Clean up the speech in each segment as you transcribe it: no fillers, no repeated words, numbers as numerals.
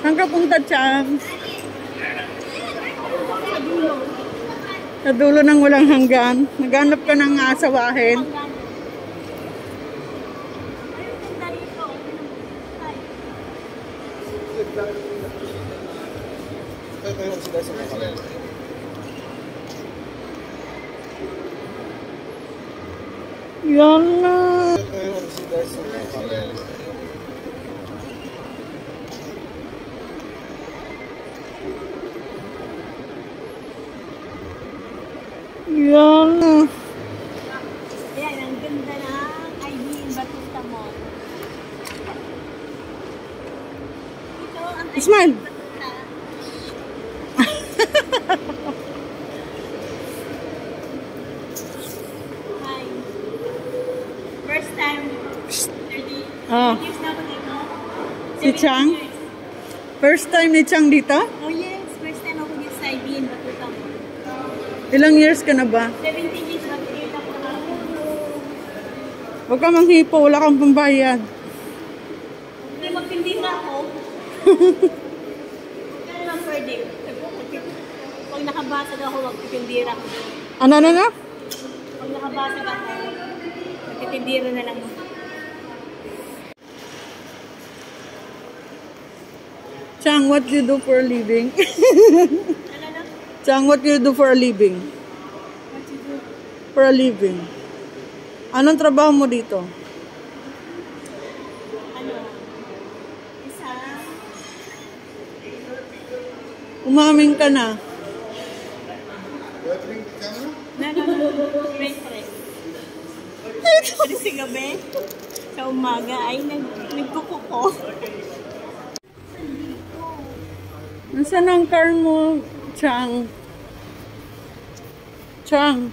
Saan ka punta, Chang? Sa dulo ng walang hanggan. Naghanap ka ng asawahin. Yan na. Yan. Ayan, ang ganda ng ID in Batuta Mall. Ito ang ID Smile. in Batuta. Hi. First time. 30 Ah. years na ako dito. Si 17 Chang? years. First time ni Chang dito? Oh yes, first time ako dito sa ID in Batuta Mall. Ilang years ka na ba? 17 years na dito ako nakakaroon. Huwag ka manghipo, wala kang pambayad. Hindi, magpindi na ako. Kaya lang per day. Pag nakabasag ako, magpipindira ako. Ano na? Pag nakabasag ako, magpipindira na lang. Chang, what do you do for a living? Ano na? Chang, what do you do for a living? What you do? For a living. Anong trabaho mo dito? Ano? Isa? Umamin ka na. Press. Kasi sa gabi, sa umaga, ay nagkukuko. Nasaan ang car mo, Chang? Chang.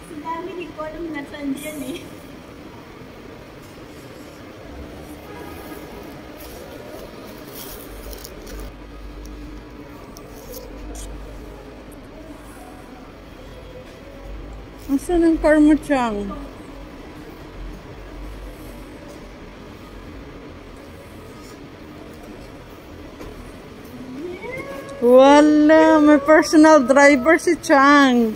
Si dami, hindi ko alam nasaan dyan eh. Nasaan ang car mo, Chang? Wala, may personal driver si Chang.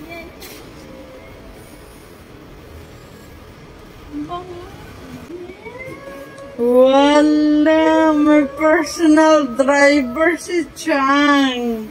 Wala, may personal driver si Chang.